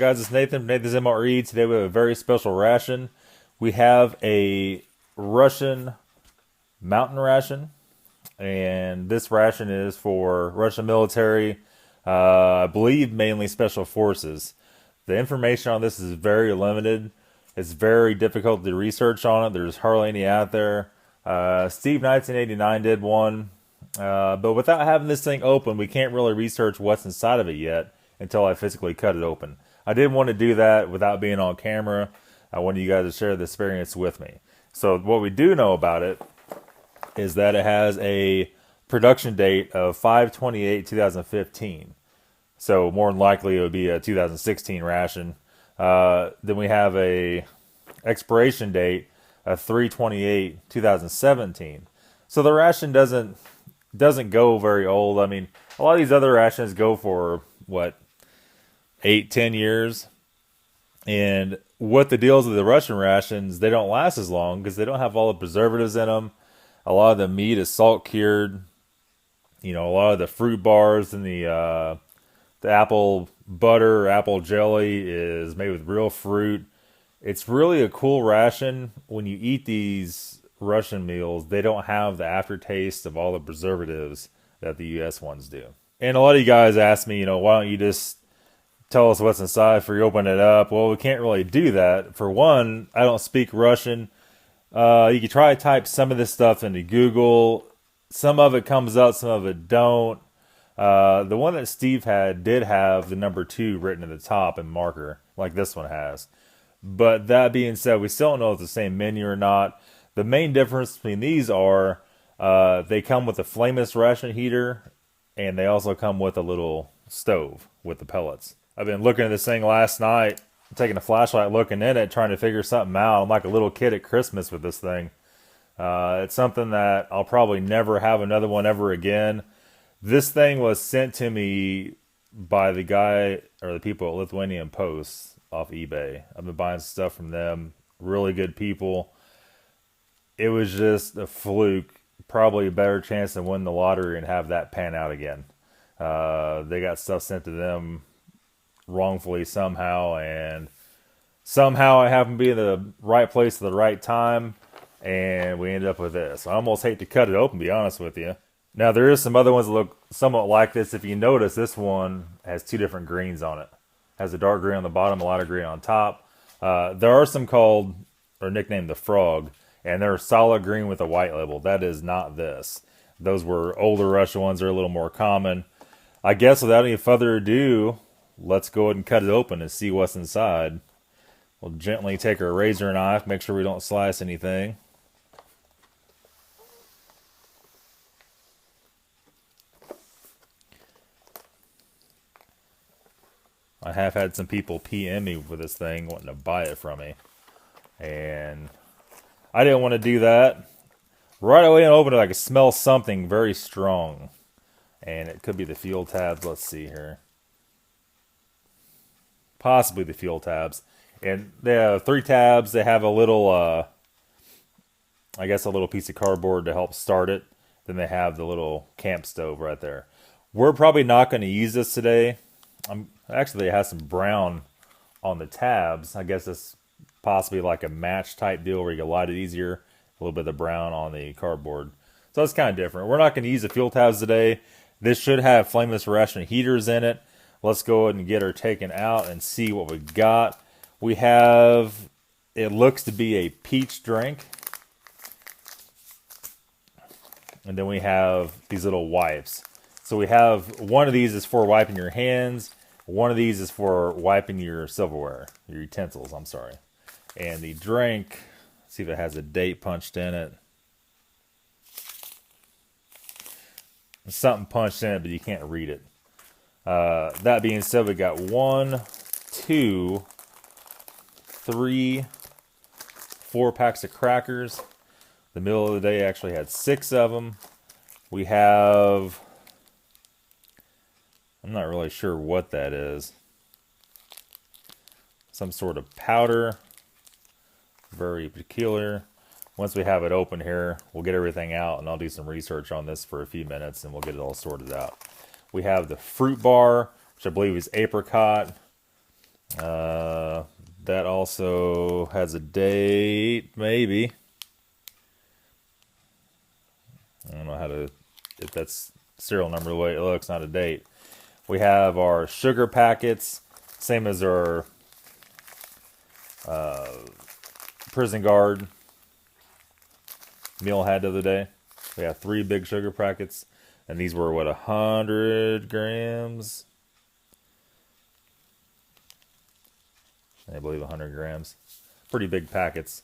guys? It's Nathan from Nathan's MRE. Today we have a very special ration. We have a Russian mountain ration, and this ration is for Russian military, I believe mainly special forces. The information on this is very limited. It's very difficult to research on it. There's hardly any out there. Steve 1989 did one, but without having this thing open, we can't really research what's inside of it yet until I physically cut it open. I didn't want to do that without being on camera. I wanted you guys to share the experience with me. So what we do know about it is that it has a production date of 5/28/2015. So more than likely it would be a 2016 ration. Then we have a expiration date of 3/28/2017. So the ration doesn't go very old. I mean, a lot of these other rations go for what, 8-10 years. And what the deals with the Russian rations, they don't last as long because they don't have all the preservatives in them. A lot of the meat is salt cured. You know, a lot of the fruit bars and the apple butter, apple jelly is made with real fruit. It's really a cool ration. When you eat these Russian meals, they don't have the aftertaste of all the preservatives that the U.S. ones do. And a lot of you guys ask me, why don't you just tell us what's inside before you open it up? Well, we can't really do that. For one, I don't speak Russian. You can try to type some of this stuff into Google. Some of it comes up, some of it don't. The one that Steve did have the number 2 written at the top in marker, like this one has. But that being said, we still don't know if it's the same menu or not. The main difference between these are they come with a flameless ration heater, and they also come with a little stove with the pellets. I've been looking at this thing last night, taking a flashlight, looking in it, trying to figure something out. I'm like a little kid at Christmas with this thing. It's something that I'll probably never have another one ever again. This thing was sent to me by the guy or the people at Lithuanian Post off eBay. I've been buying stuff from them. Really good people. It was just a fluke. Probably a better chance to win the lottery and have that pan out again. They got stuff sent to them wrongfully somehow, and somehow I happened to be in the right place at the right time, and we ended up with this. I almost hate to cut it open, to be honest with you. Now, there is some other ones that look somewhat like this. If you notice, this one has 2 different greens on it. Has a dark green on the bottom, a lighter green on top. There are some called, or nicknamed the Frog, and they're solid green with a white label. That is not this. Those were older Russian ones. They're a little more common. I guess without any further ado, let's go ahead and cut it open and see what's inside. We'll gently take our razor knife, make sure we don't slice anything. I have had some people PM me with this thing wanting to buy it from me, and I didn't want to do that. Right away and open it, I could smell something very strong, and it could be the fuel tabs. Let's see here. Possibly the fuel tabs. And they have 3 tabs. They have a little, I guess a little piece of cardboard to help start it. Then they have the little camp stove right there. We're probably not going to use this today. Actually, it has some brown on the tabs. I guess it's possibly like a match type deal where you can light it easier. A little bit of the brown on the cardboard. So that's kind of different. We're not going to use the fuel tabs today. This should have flameless ration heaters in it. Let's go ahead and get her taken out and see what we got. We have, it looks to be a peach drink. And then we have these little wipes. So we have, one of these is for wiping your hands. One of these is for wiping your silverware, your utensils, I'm sorry. And the drink, let's see if it has a date punched in it. There's something punched in it, but you can't read it. That being said, we got 1, 2, 3, 4 packs of crackers. The middle of the day actually had 6 of them. We have, I'm not really sure what that is. Some sort of powder. Very peculiar. Once we have it open here, we'll get everything out, and I'll do some research on this for a few minutes, and we'll get it all sorted out. We have the fruit bar, which I believe is apricot. That also has a date, maybe. I don't know how to, if that's serial number the way it looks, not a date. We have our sugar packets, same as our prison guard meal had the other day. We have 3 big sugar packets, and these were, what, 100 grams? I believe 100 grams. Pretty big packets.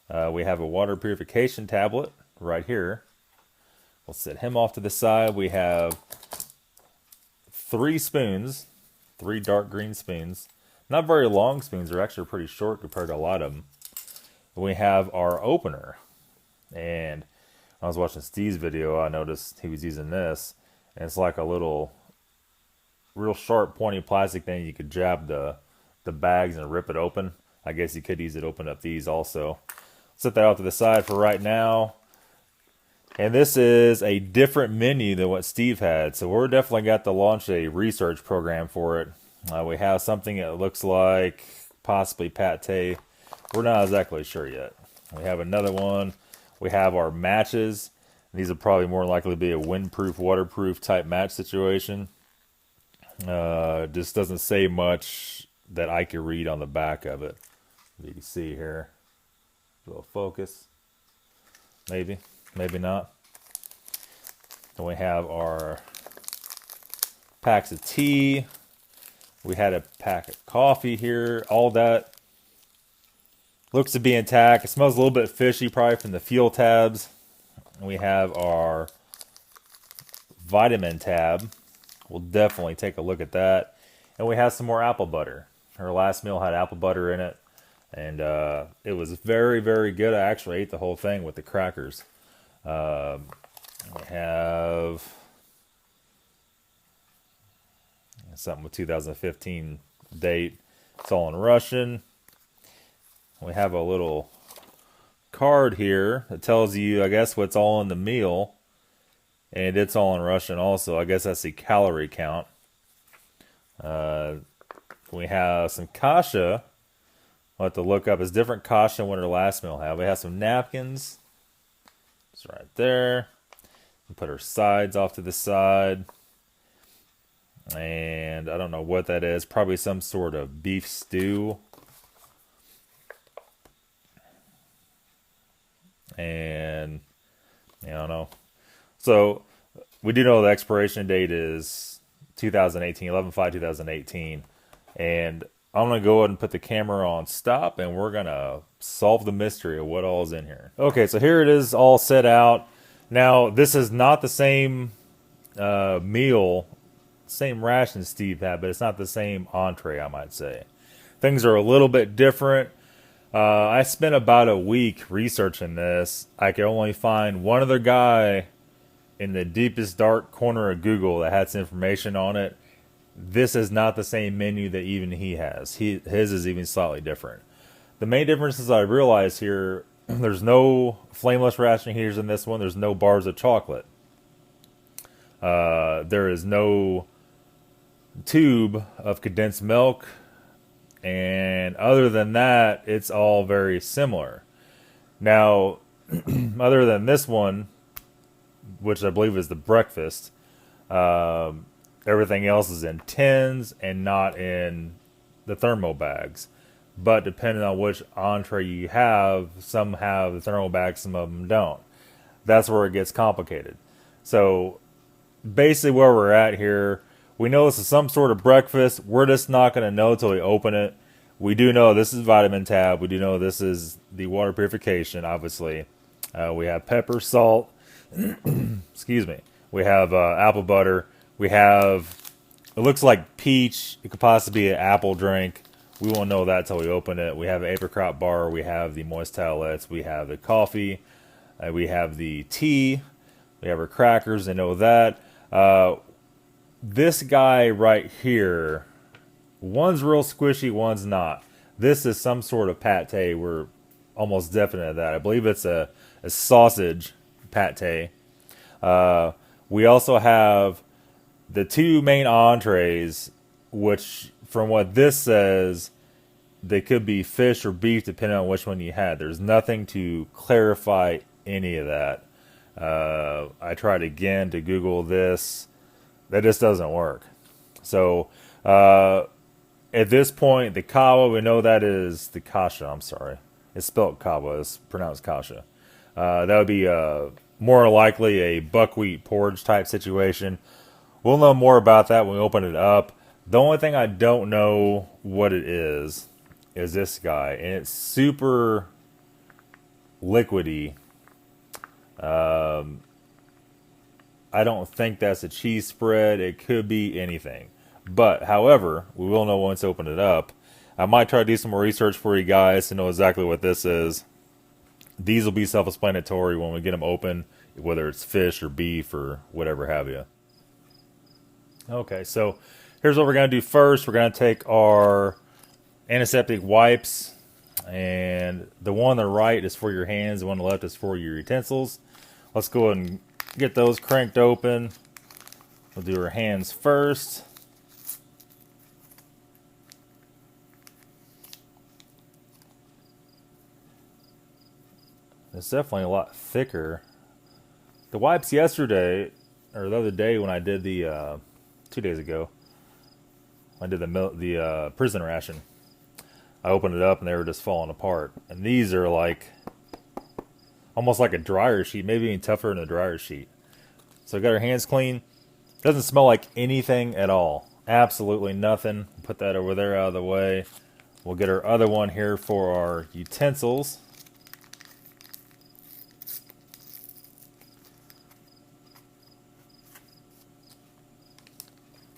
We have a water purification tablet right here. We'll set him off to the side. We have 3 spoons, 3 dark green spoons. Not very long spoons. They're actually pretty short compared to a lot of them. We have our opener. And I was watching Steve's video. I noticed he was using this. And it's like a little, real sharp, pointy plastic thing. You could jab the bags and rip it open. I guess you could use it to open up these also. Set that off to the side for right now. And this is a different menu than what Steve had. So we're definitely got to launch a research program for it. We have something that looks like possibly pate. We're not exactly sure yet. We have another one. We have our matches. These will probably more likely be a windproof, waterproof type match situation. Just doesn't say much that I can read on the back of it. You can see here. A little focus. Maybe. Maybe not. Then we have our packs of tea. We had a pack of coffee here. All that looks to be intact. It smells a little bit fishy, probably from the fuel tabs. We have our vitamin tab. We'll definitely take a look at that. And we have some more apple butter. Our last meal had apple butter in it. And it was very, very good. I actually ate the whole thing with the crackers. We have something with 2015 date. It's all in Russian. We have a little card here that tells you, I guess, what's all in the meal. And it's all in Russian also. I guess that's the calorie count. We have some kasha. We'll have to look up. It's different kasha than what our last meal had. We have some napkins. It's right there. We put our sides off to the side. And I don't know what that is. Probably some sort of beef stew. And I don't know. So we do know the expiration date is 2018, 11/5/2018. And I'm going to go ahead and put the camera on stop, and we're going to solve the mystery of what all is in here. Okay, so here it is all set out. Now, this is not the same meal, same ration Steve had, but it's not the same entree, I might say. Things are a little bit different. I spent about a week researching this. I could only find one other guy in the deepest dark corner of Google that had some information on it. This is not the same menu that even he has. His is even slightly different. The main differences I realized here, there's no flameless ration heaters in this one. There's no bars of chocolate. There is no tube of condensed milk. And other than that, it's all very similar. Now, other than this one, which I believe is the breakfast, everything else is in tins and not in the thermo bags. But depending on which entree you have, some have the thermo bags, some of them don't. That's where it gets complicated. So basically where we're at here, we know this is some sort of breakfast. We're just not going to know until we open it. We do know this is vitamin tab. We do know this is the water purification, obviously. We have pepper, salt. Excuse me. We have apple butter. We have, it looks like peach. It could possibly be an apple drink. We won't know that until we open it. We have an apricot bar. We have the moist towelettes. We have the coffee. We have the tea. We have our crackers. I know that. This guy right here, one's real squishy, one's not. This is some sort of pate. We're almost definite of that. I believe it's a sausage pate. We also have the 2 main entrees, which from what this says, they could be fish or beef depending on which one you had. There's nothing to clarify any of that. I tried again to Google this. That just doesn't work. So at this point, the KAWA, we know that is the kasha. I'm sorry. It's spelled KAWA. It's pronounced kasha. That would be more likely a buckwheat porridge type situation. We'll know more about that when we open it up. The only thing I don't know what it is this guy. And it's super liquidy. I don't think that's a cheese spread. It could be anything. But, however, we will know once I open it up. I might try to do some more research for you guys to know exactly what this is. These will be self-explanatory when we get them open, whether it's fish or beef or whatever have you. Okay, so here's what we're going to do first. We're going to take our antiseptic wipes, and the one on the right is for your hands, the one on the left is for your utensils. Let's go ahead and get those cranked open. We'll do our hands first. It's definitely a lot thicker. The wipes yesterday, or the other day when I did the, 2 days ago, I did the prison ration. I opened it up and they were just falling apart. And these are like, almost like a dryer sheet, maybe even tougher than a dryer sheet. So I got our hands clean. Doesn't smell like anything at all. Absolutely nothing. Put that over there out of the way. We'll get our other one here for our utensils.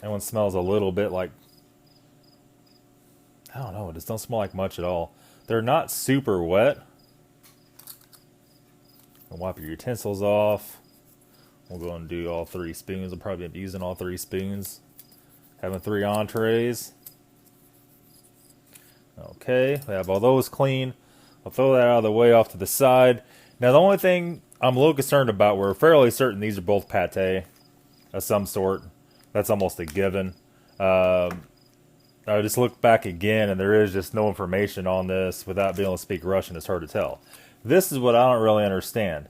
That one smells a little bit like, I don't know, it just don't smell like much at all. They're not super wet. And wipe your utensils off. We'll go and do all 3 spoons. I'll probably be using all 3 spoons. Having 3 entrees. Okay, we have all those clean. I'll throw that out of the way off to the side. Now the only thing I'm a little concerned about, we're fairly certain these are both pate of some sort. That's almost a given. I just looked back again, and there is just no information on this. Without being able to speak Russian, it's hard to tell. This is what I don't really understand.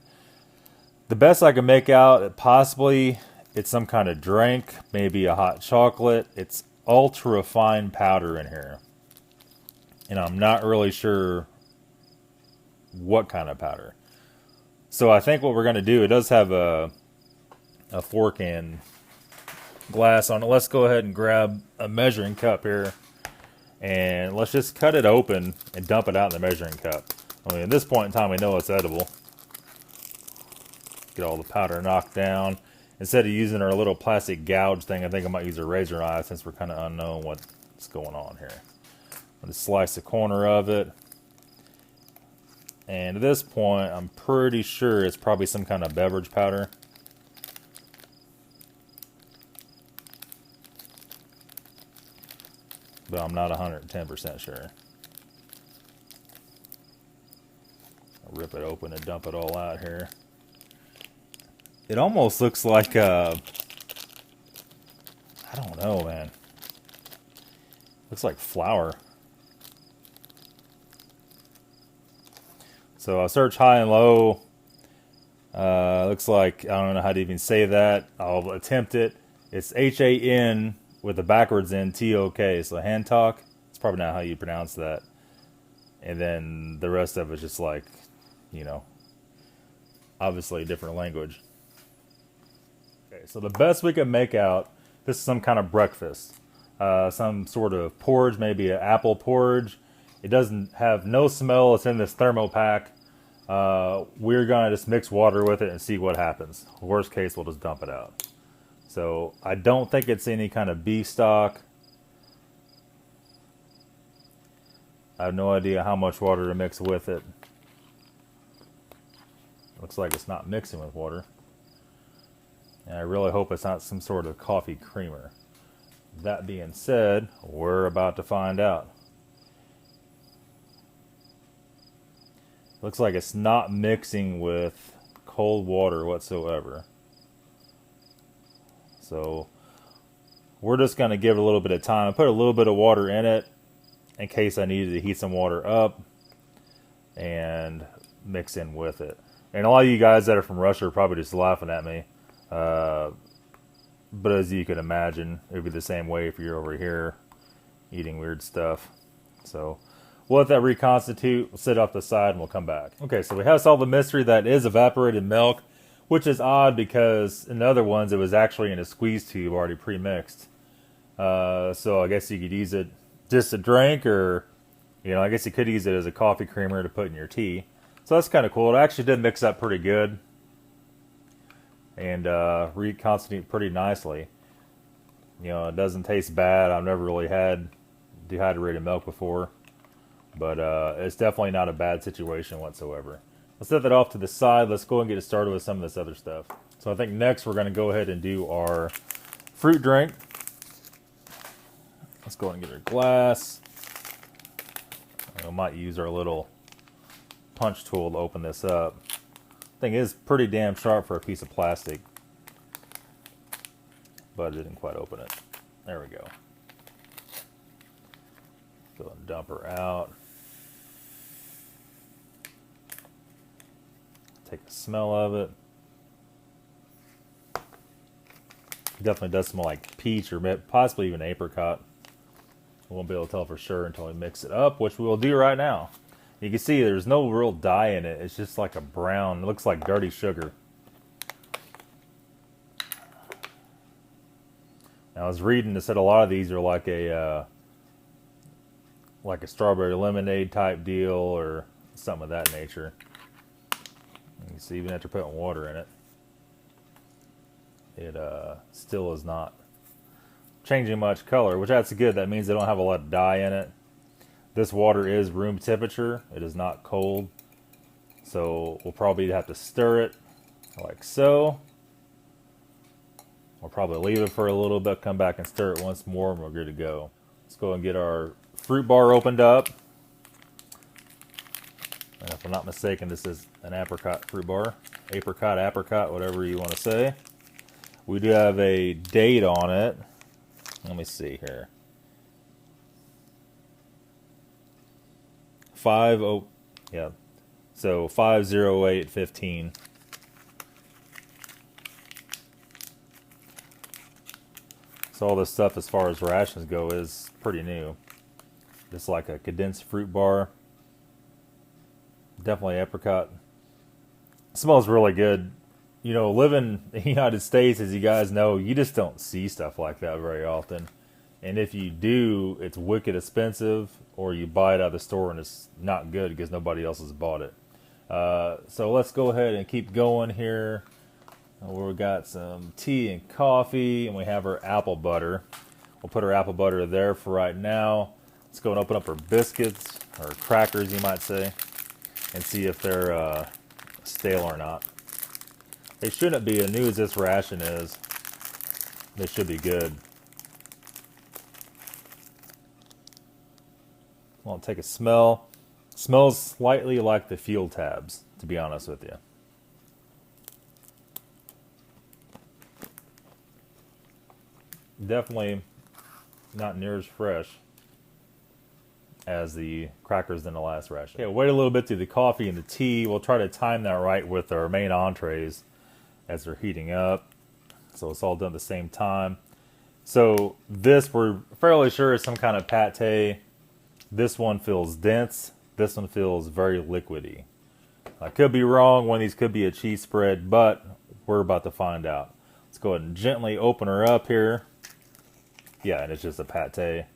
The best I can make out, possibly, it's some kind of drink, maybe a hot chocolate. It's ultra fine powder in here. And I'm not really sure what kind of powder. So I think what we're going to do, it does have a fork and glass on it. Let's go ahead and grab a measuring cup here and let's just cut it open and dump it out in the measuring cup. I mean, at this point in time, we know it's edible. Get all the powder knocked down. Instead of using our little plastic gouge thing, I think I might use a razor knife since we're kind of unknown what's going on here. I'm going to slice the corner of it. And at this point, I'm pretty sure it's probably some kind of beverage powder. But I'm not 110% sure. I'll rip it open and dump it all out here. It almost looks like, I don't know, man. Looks like flour. So I search high and low. Looks like, I don't know how to even say that. I'll attempt it. It's H-A-N with the backwards in T-O-K. So hand talk. It's probably not how you pronounce that. And then the rest of it's just like, you know, obviously a different language. Okay, so the best we can make out, this is some kind of breakfast. Some sort of porridge, maybe an apple porridge. It doesn't have no smell. It's in this thermo pack. We're going to just mix water with it and see what happens. Worst case, we'll just dump it out. So I don't think it's any kind of beef stock. I have no idea how much water to mix with it. Looks like it's not mixing with water. And I really hope it's not some sort of coffee creamer. That being said, we're about to find out. Looks like it's not mixing with cold water whatsoever. So we're just going to give it a little bit of time. I put a little bit of water in it in case I needed to heat some water up and mix in with it. And a lot of you guys that are from Russia are probably just laughing at me. But as you can imagine, it would be the same way if you're over here eating weird stuff. So we'll let that reconstitute. We'll sit off the side and we'll come back. Okay, so we have solved the mystery that is evaporated milk, which is odd because in the other ones it was actually in a squeeze tube already pre-mixed. So I guess you could use it just to drink, or I guess you could use it as a coffee creamer to put in your tea. So that's kind of cool. It actually did mix up pretty good and reconstitute pretty nicely. It doesn't taste bad. I've never really had dehydrated milk before, but it's definitely not a bad situation whatsoever. Let's set that off to the side. Let's go and get it started with some of this other stuff. So I think next we're going to go ahead and do our fruit drink. Let's go ahead and get our glass. I might use our little punch tool to open this up. Thing is pretty damn sharp for a piece of plastic, but it didn't quite open it. There we go. Go ahead and dump her out. Take a smell of it. Definitely does smell like peach or possibly even apricot. We won't be able to tell for sure until we mix it up, which we will do right now. You can see there's no real dye in it. It's just like a brown, it looks like dirty sugar. Now I was reading, it said a lot of these are like a strawberry lemonade type deal or something of that nature. You can see even after putting water in it, it still is not changing much color, which that's good. That means they don't have a lot of dye in it. This water is room temperature. It is not cold. So we'll probably have to stir it like so. We'll probably leave it for a little bit, come back and stir it once more, and we're good to go. Let's go and get our fruit bar opened up. And if I'm not mistaken, this is an apricot fruit bar. Apricot, whatever you want to say. We do have a date on it. Let me see here. 50815. So all this stuff as far as rations go is pretty new. Just like a condensed fruit bar. Definitely apricot. It smells really good. Living in the United States, as you guys know, you just don't see stuff like that very often. And if you do, it's wicked expensive, or you buy it out of the store and it's not good because nobody else has bought it. So let's go ahead and keep going here. We've got some tea and coffee, and we have our apple butter. We'll put our apple butter there for right now. Let's go and open up our biscuits, or crackers you might say, and see if they're stale or not. They shouldn't be. As new as this ration is, they should be good. I'll take a smell. Smells slightly like the fuel tabs, to be honest with you. Definitely not near as fresh as the crackers in the last ration. Okay, wait a little bit through the coffee and the tea. We'll try to time that right with our main entrees as they're heating up. So it's all done at the same time. So this, we're fairly sure is some kind of pate. This one feels dense. This one feels very liquidy. I could be wrong. One of these could be a cheese spread, but we're about to find out. Let's go ahead and gently open her up here. Yeah, and it's just a pate.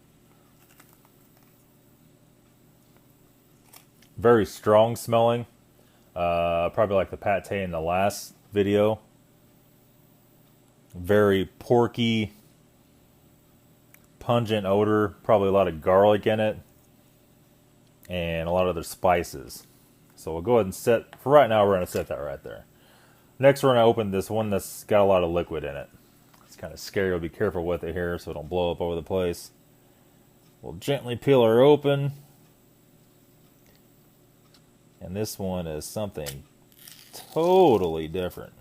Very strong smelling. Probably like the pate in the last video. Very porky, pungent odor. Probably a lot of garlic in it. And a lot of other spices. So we'll go ahead and set, for right now we're going to set that right there. Next we're going to open this one that's got a lot of liquid in it. It's kind of scary, we'll be careful with it here so it don't blow up over the place. We'll gently peel her open. And this one is something totally different.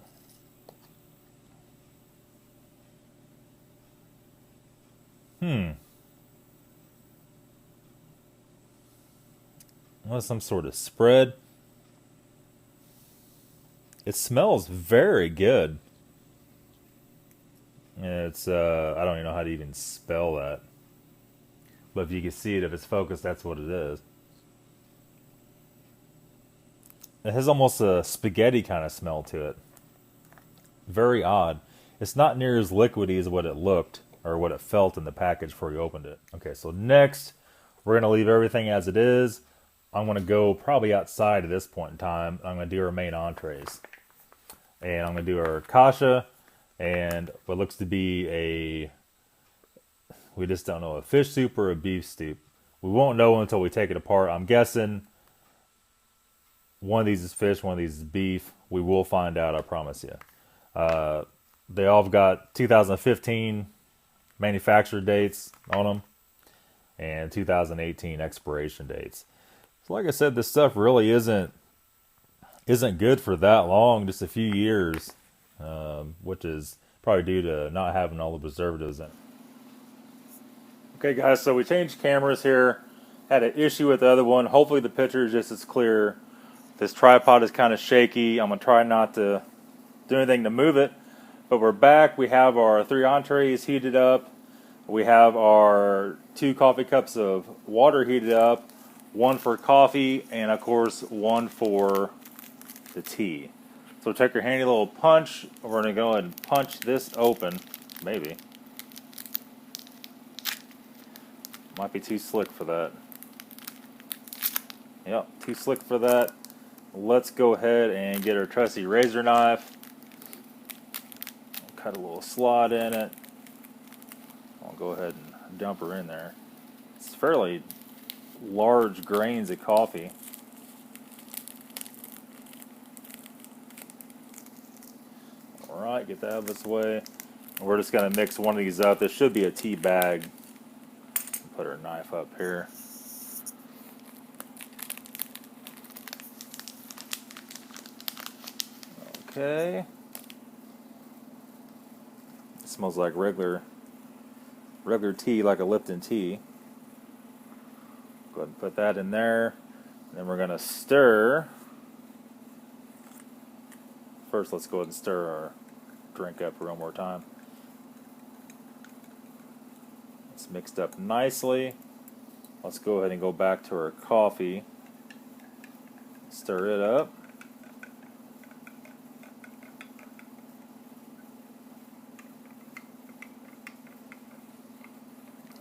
What's some sort of spread? It smells very good. It's I don't even know how to even spell that. But if you can see it, if it's focused, that's what it is. It has almost a spaghetti kind of smell to it. Very odd. It's not near as liquidy as what it looked or what it felt in the package before you opened it. Okay, so next, we're going to leave everything as it is. I'm going to go probably outside at this point in time. I'm going to do our main entrees. And I'm going to do our kasha and what looks to be a, we just don't know, a fish soup or a beef stew. We won't know until we take it apart. I'm guessing one of these is fish, one of these is beef. We will find out, I promise you. They all have got 2015 manufacturer dates on them and 2018 expiration dates. So like I said, this stuff really isn't good for that long, just a few years, which is probably due to not having all the preservatives in it. Okay guys, so we changed cameras here. Had an issue with the other one. Hopefully the picture is just as clear. This tripod is kind of shaky. I'm going to try not to do anything to move it. But we're back. We have our 3 entrees heated up. We have our 2 coffee cups of water heated up. 1 for coffee and of course 1 for the tea. So take your handy little punch. We're going to go ahead and punch this open. Maybe. Might be too slick for that. Yep, too slick for that. Let's go ahead and get our trusty razor knife. Cut a little slot in it. I'll go ahead and dump her in there. It's fairly large grains of coffee. Alright, get that out of this way. We're just going to mix one of these up. This should be a tea bag. Put our knife up here. Okay. It smells like regular tea, like a Lipton tea. Go ahead and put that in there. And then we're going to stir. First, let's go ahead and stir our drink up one more time. It's mixed up nicely. Let's go ahead and go back to our coffee. Stir it up.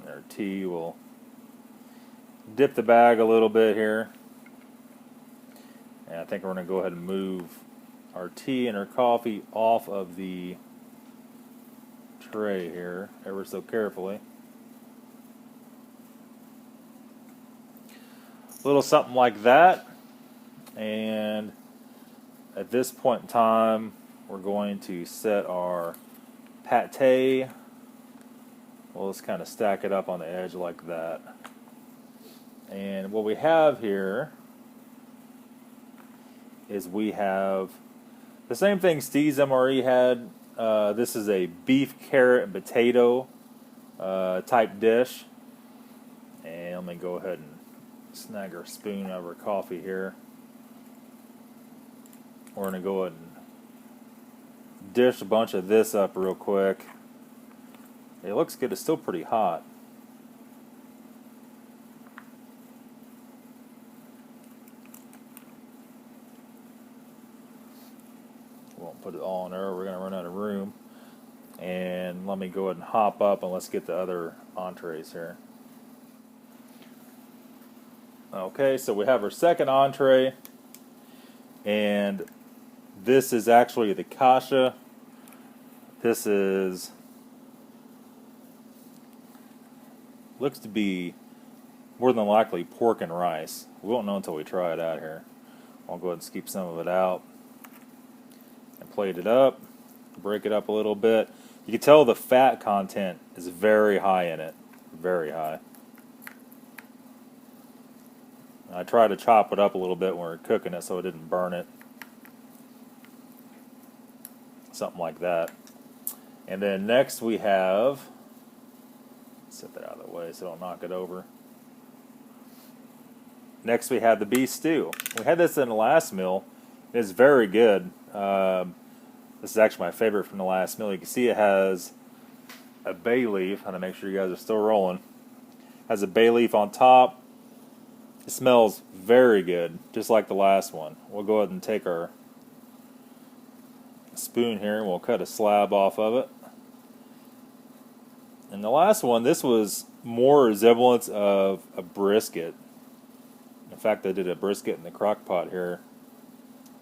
Our tea will dip the bag a little bit here. And I think we're going to go ahead and move our tea and our coffee off of the tray here ever so carefully. A little something like that. And at this point in time, we're going to set our pate. We'll just kind of stack it up on the edge like that. And what we have here is we have the same thing Steve's MRE had. This is a beef, carrot, and potato type dish. And let me go ahead and snag our spoon out of our coffee here. We're going to go ahead and dish a bunch of this up real quick. It looks good. It's still pretty hot. Won't put it all in there. We're going to run out of room. And let me go ahead and hop up and let's get the other entrees here. Okay, so we have our second entree. And this is actually the kasha. This is... looks to be more than likely pork and rice. We won't know until we try it out here. I'll go ahead and scoop some of it out and plate it up, break it up a little bit. You can tell the fat content is very high in it, very high. I tried to chop it up a little bit when we were cooking it so it didn't burn it. Something like that. And then next we have Set that out of the way so I don't knock it over. Next we have the beef stew. We had this in the last meal. It's very good. This is actually my favorite from the last meal. You can see it has a bay leaf. I want to make sure you guys are still rolling. Has a bay leaf on top. It smells very good, just like the last one. We'll go ahead and take our spoon here and we'll cut a slab off of it. And the last one, this was more resemblance of a brisket. In fact, I did a brisket in the crock pot here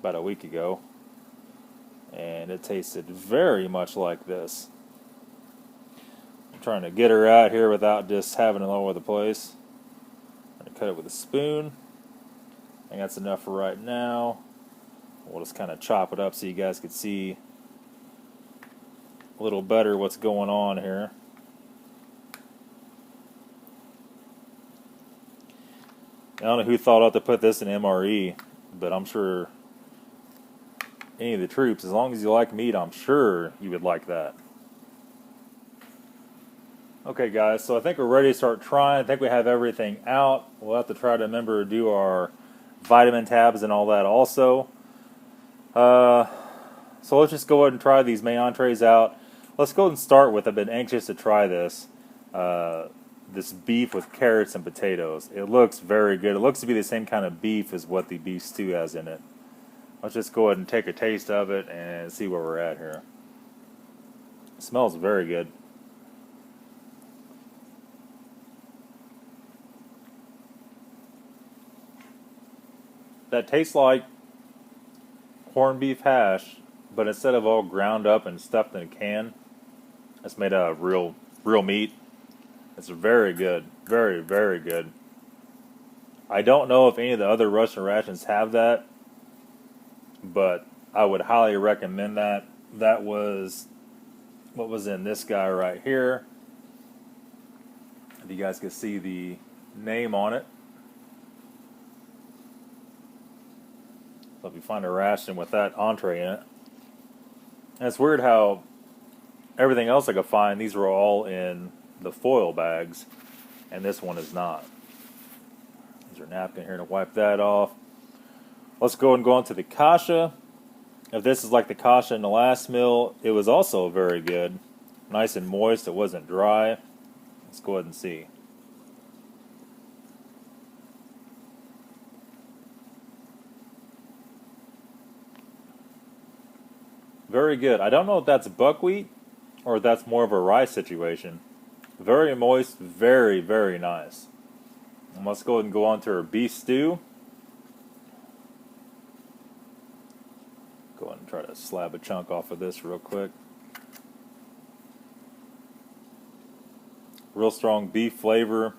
about a week ago. And it tasted very much like this. I'm trying to get her out here without just having it all over the place. I'm going to cut it with a spoon. I think that's enough for right now. We'll just kind of chop it up so you guys can see a little better what's going on here. I don't know who thought out to put this in MRE, but I'm sure any of the troops, as long as you like meat, I'm sure you would like that. Okay guys, so I think we're ready to start trying. I think we have everything out. We'll have to try to remember to do our vitamin tabs and all that also. So let's just go ahead and try these main entrees out. Let's go ahead and start with, I've been anxious to try this. This beef with carrots and potatoes. It looks very good. It looks to be the same kind of beef as what the beef stew has in it. Let's just go ahead and take a taste of it and see where we're at here. It smells very good. That tastes like corned beef hash, but instead of all ground up and stuffed in a can, it's made out of real meat. It's very good. Very, very good. I don't know if any of the other Russian rations have that, but I would highly recommend that. That was what was in this guy right here. If you guys can see the name on it. So if you find a ration with that entree in it. And it's weird how everything else I could find, these were all in the foil bags, and this one is not. There's our napkin here to wipe that off. Let's go and go on to the kasha. If this is like the kasha in the last meal, it was also very good. Nice and moist, it wasn't dry. Let's go ahead and see. Very good. I don't know if that's buckwheat or if that's more of a rice situation. Very moist, very, very nice. And let's go ahead and go on to our beef stew. Go ahead and try to slab a chunk off of this real quick. Real strong beef flavor.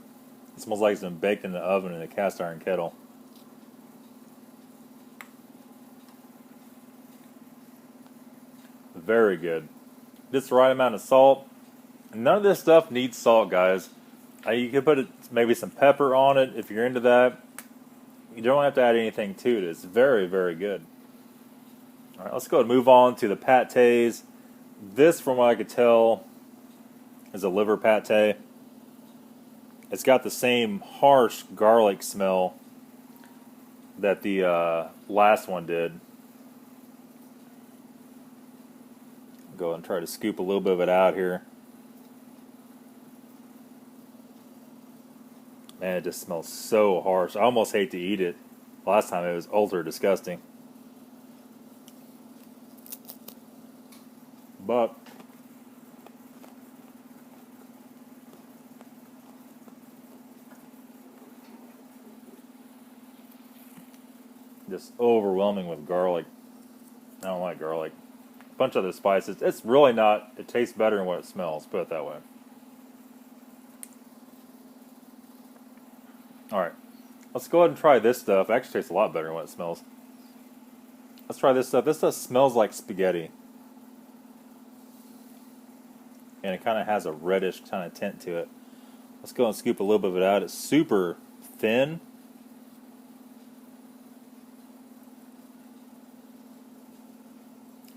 It smells like it's been baked in the oven in a cast iron kettle. Very good. Just the right amount of salt. None of this stuff needs salt, guys. You could put maybe some pepper on it if you're into that. You don't have to add anything to it. It's very, very good. All right, let's go and move on to the pâtés. This, from what I could tell, is a liver pâté. It's got the same harsh garlic smell that the last one did. Go and try to scoop a little bit of it out here. Man, it just smells so harsh. I almost hate to eat it. Last time it was ultra disgusting. But just overwhelming with garlic. I don't like garlic. A bunch of other spices. It's really not, it tastes better than what it smells, put it that way. Alright, let's go ahead and try this stuff. It actually tastes a lot better than what it smells. Let's try this stuff. This stuff smells like spaghetti. And it kind of has a reddish kind of tint to it. Let's go and scoop a little bit of it out. It's super thin.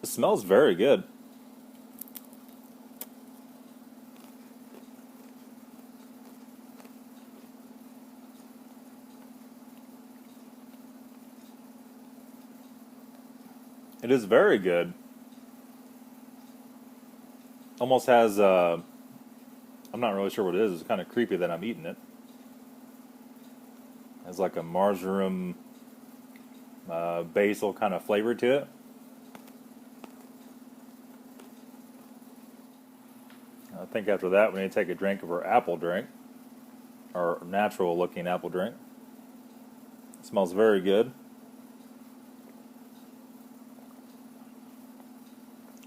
It smells very good. It is very good. Almost has, I'm not really sure what it is. It's kind of creepy that I'm eating it. It has like a marjoram, basil kind of flavor to it. I think after that we need to take a drink of our apple drink. Our natural looking apple drink. It smells very good.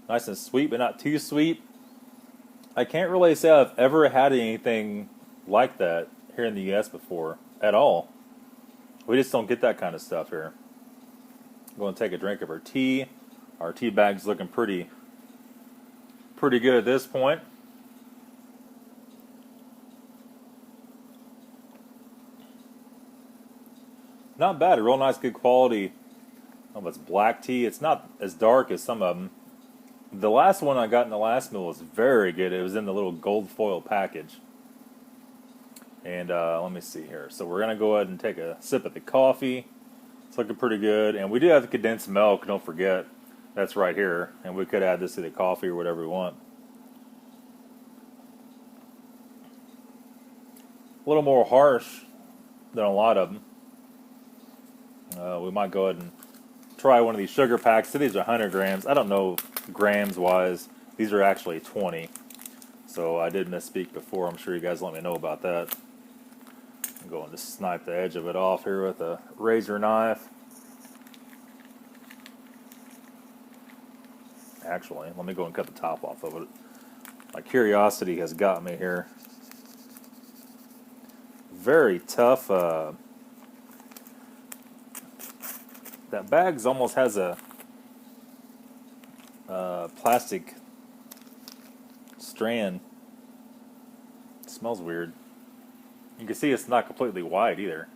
Nice and sweet, but not too sweet. I can't really say I've ever had anything like that here in the U.S. before, at all. We just don't get that kind of stuff here. I'm going to take a drink of our tea. Our tea bag's looking pretty good at this point. Not bad, a real nice, good quality. Oh, it's black tea. It's not as dark as some of them. The last one I got in the last meal was very good. It was in the little gold foil package. And let me see here. So we're going to go ahead and take a sip of the coffee. It's looking pretty good. And we do have the condensed milk, don't forget. That's right here. And we could add this to the coffee or whatever we want. A little more harsh than a lot of them. We might go ahead and try one of these sugar packs. So these are 100 grams. I don't know grams wise. These are actually 20. So I did misspeak before. I'm sure you guys let me know about that. I'm going to snipe the edge of it off here with a razor knife. Actually, let me go and cut the top off of it. My curiosity has got me here. Very tough. That bag's almost has a plastic strand. It smells weird. You can see it's not completely white either.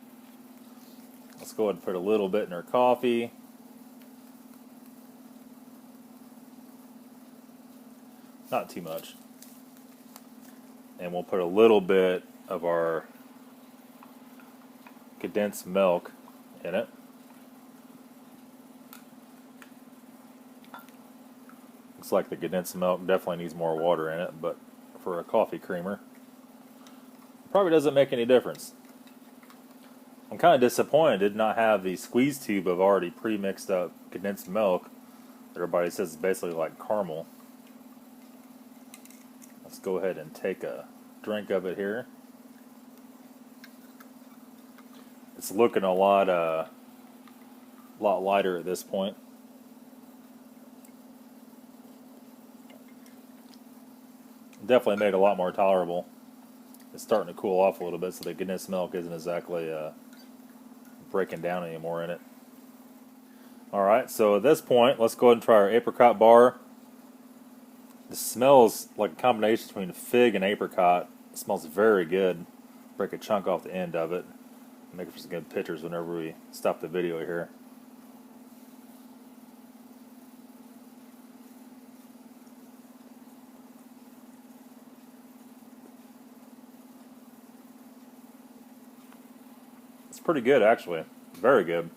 Let's go ahead and put a little bit in our coffee. Not too much. And we'll put a little bit of our condensed milk in it. Looks like the condensed milk definitely needs more water in it, but for a coffee creamer, it probably doesn't make any difference. I'm kind of disappointed I did not have the squeeze tube of already pre-mixed up condensed milk. Everybody says it's basically like caramel. Let's go ahead and take a drink of it here. It's looking a lot lighter at this point. Definitely made it a lot more tolerable. It's starting to cool off a little bit, so the condensed milk isn't exactly breaking down anymore in it. Alright, so at this point, let's go ahead and try our apricot bar. It smells like a combination between fig and apricot. It smells very good. Break a chunk off the end of it. Make it for some good pictures whenever we stop the video here. It's pretty good, actually. Very good.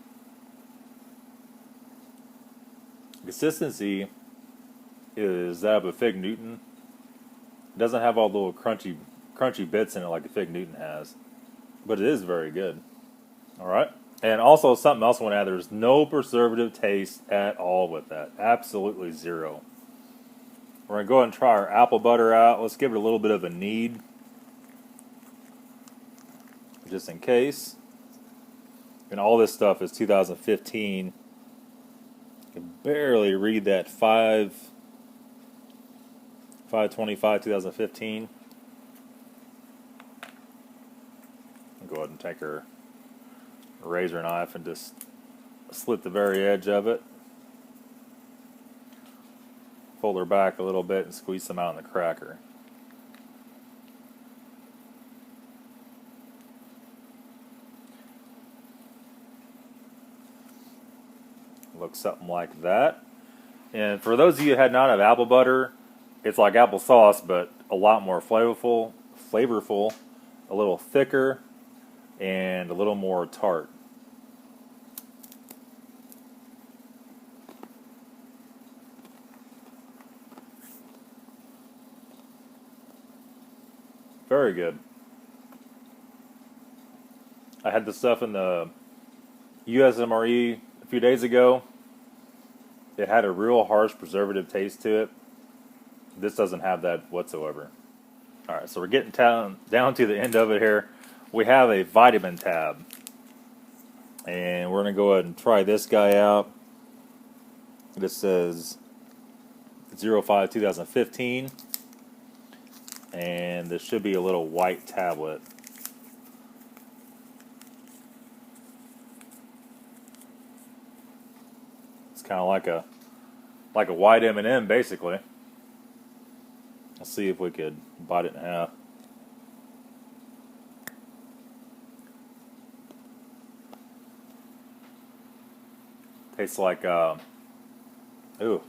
Consistency is that of a Fig Newton. It doesn't have all the little crunchy bits in it like a Fig Newton has, but it is very good. Alright, and also something else I want to add, there's no preservative taste at all with that. Absolutely zero. We're going to go ahead and try our apple butter out. Let's give it a little bit of a knead, just in case. And all this stuff is 2015. I can barely read that 5/25 2015. I'll go ahead and take our razor knife and just slit the very edge of it. Fold her back a little bit and squeeze some out in the cracker. Looks something like that. And for those of you who had not have apple butter, it's like applesauce, but a lot more flavorful, a little thicker, and a little more tart. Very good. I had this stuff in the US MRE a few days ago. It had a real harsh preservative taste to it. This doesn't have that whatsoever. Alright, so we're getting down to the end of it here. We have a vitamin tab. And we're going to go ahead and try this guy out. This says 05-2015. And this should be a little white tablet. It's kind of like a white M&M basically. Let's see if we could bite it in half. Tastes like ooh, probably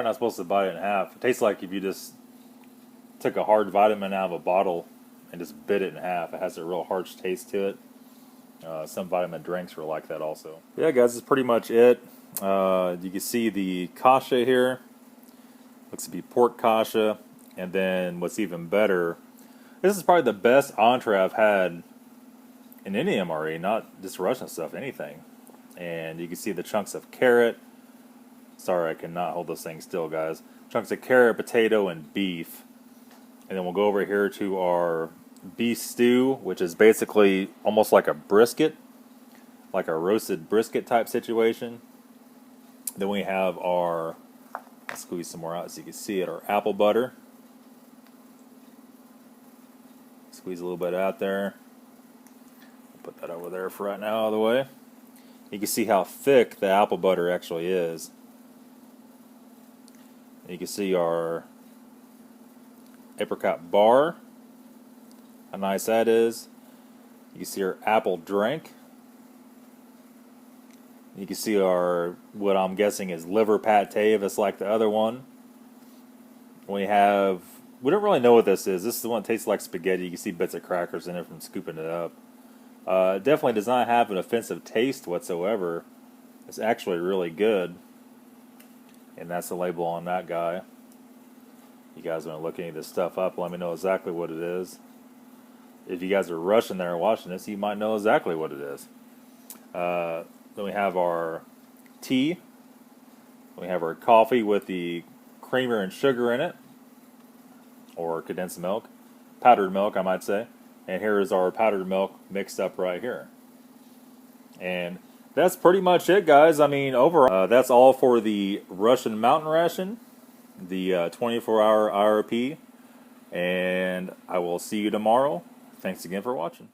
not supposed to bite it in half. It tastes like if you just took a hard vitamin out of a bottle and just bit it in half. It has a real harsh taste to it. Some vitamin drinks are like that also. Yeah, guys, that's pretty much it. You can see the kasha here. Looks to be pork kasha. And then what's even better, this is probably the best entree I've had in any MRE, not just Russian stuff, anything. And you can see the chunks of carrot. Sorry, I cannot hold this thing still, guys. Chunks of carrot, potato, and beef. And then we'll go over here to our beef stew, which is basically almost like a brisket, like a roasted brisket type situation. Then we have our, I'll squeeze some more out so you can see it, our apple butter. Squeeze a little bit out there. Put that over there for right now, out of the way. You can see how thick the apple butter actually is. You can see our apricot bar, how nice that is. You can see our apple drink. You can see our, what I'm guessing is liver pate, if it's like the other one. We don't really know what this is. This is the one that tastes like spaghetti. You can see bits of crackers in it from scooping it up. It definitely does not have an offensive taste whatsoever. It's actually really good. And that's the label on that guy. You guys want to look any of this stuff up, let me know exactly what it is. If you guys are rushing there and watching this, you might know exactly what it is. Then we have our tea. We have our coffee with the creamer and sugar in it, or condensed milk, powdered milk, I might say. And here is our powdered milk mixed up right here. And that's pretty much it, guys. I mean, overall, that's all for the Russian mountain ration, the 24-hour IRP. And I will see you tomorrow. Thanks again for watching.